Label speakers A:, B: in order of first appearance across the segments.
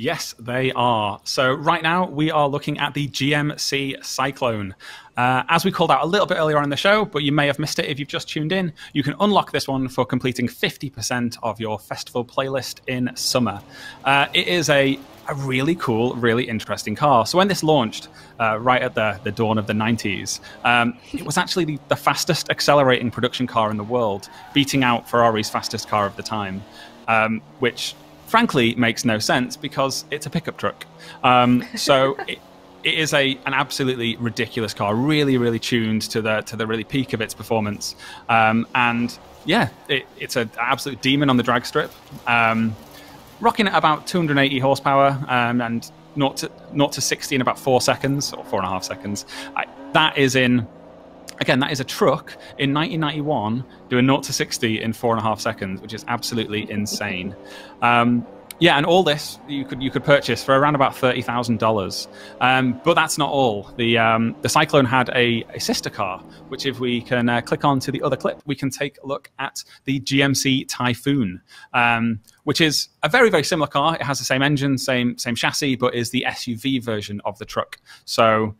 A: Yes, they are. So right now we are looking at the GMC Cyclone. As we called out a little bit earlier on in the show, but you may have missed it if you've just tuned in, you can unlock this one for completing 50% of your festival playlist in summer. It is a really cool, really interesting car. So when this launched, right at the dawn of the 90s, it was actually the fastest accelerating production car in the world, beating out Ferrari's fastest car of the time, which frankly makes no sense because it's a pickup truck. So it is an absolutely ridiculous car, really tuned to the really peak of its performance. And yeah, it's an absolute demon on the drag strip. Rocking at about 280 horsepower and 0 to 60 in about 4 seconds, or 4.5 seconds. That is a truck in 1991 doing 0 to 60 in 4.5 seconds, which is absolutely insane. Yeah, and all this you could purchase for around about $30,000. But that's not all. The Cyclone had a sister car, which if we can click on to the other clip, we can take a look at the GMC Typhoon, which is a very similar car. It has the same engine, same chassis, but is the SUV version of the truck. So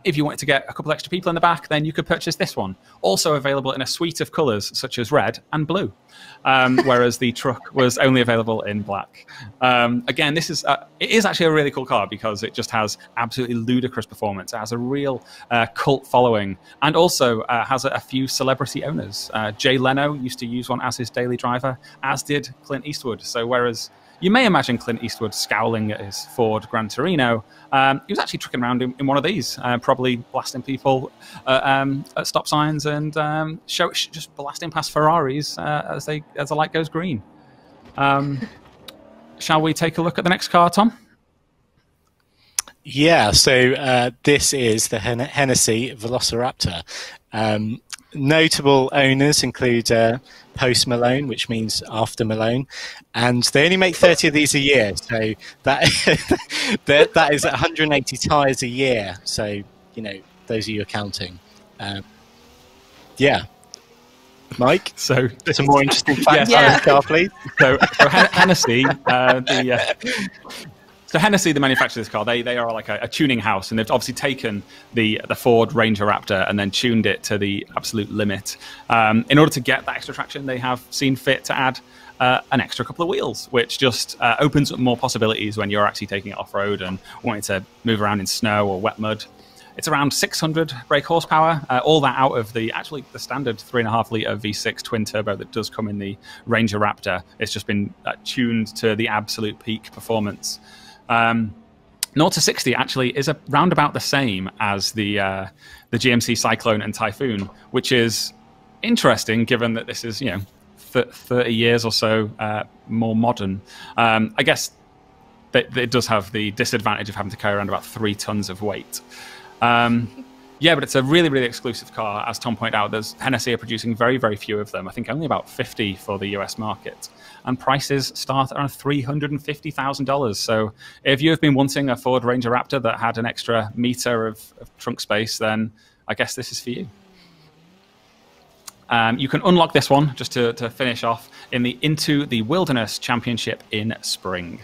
A: if you wanted to get a couple extra people in the back, then you could purchase this one. Also available in a suite of colours such as red and blue, whereas the truck was only available in black. Again, it is actually a really cool car because it just has absolutely ludicrous performance. It has a real cult following, and also has a few celebrity owners. Jay Leno used to use one as his daily driver, as did Clint Eastwood. So whereas you may imagine Clint Eastwood scowling at his Ford Gran Torino, he was actually trucking around in one of these, probably blasting people at stop signs and just blasting past Ferraris as the light goes green. Shall we take a look at the next car, Tom?
B: Yeah, so this is the Hennessey Velociraptor. Notable owners include Post Malone, which means after Malone, and they only make 30 of these a year, so that is 180 tyres a year. So those of you are counting. Yeah, Mike.
A: So
B: some more interesting facts on this car, please.
A: So Hennessey, So Hennessey, the manufacturer of this car, they are like a tuning house, and they've obviously taken the Ford Ranger Raptor and then tuned it to the absolute limit. In order to get that extra traction, they have seen fit to add an extra couple of wheels, which just opens up more possibilities when you're actually taking it off-road and wanting to move around in snow or wet mud. It's around 600 brake horsepower, all that out of the standard 3.5 litre V6 twin turbo that does come in the Ranger Raptor. It's just been tuned to the absolute peak performance. 0 to 60 actually is around about the same as the GMC Cyclone and Typhoon, which is interesting given that this is 30 years or so more modern. I guess that it does have the disadvantage of having to carry around about 3 tons of weight. Yeah, but it's a really exclusive car. As Tom pointed out, Hennessey are producing very few of them. I think only about 50 for the US market. And prices start around $350,000. So if you have been wanting a Ford Ranger Raptor that had an extra meter of trunk space, then I guess this is for you. You can unlock this one, just to finish off, in the Into the Wilderness Championship in spring.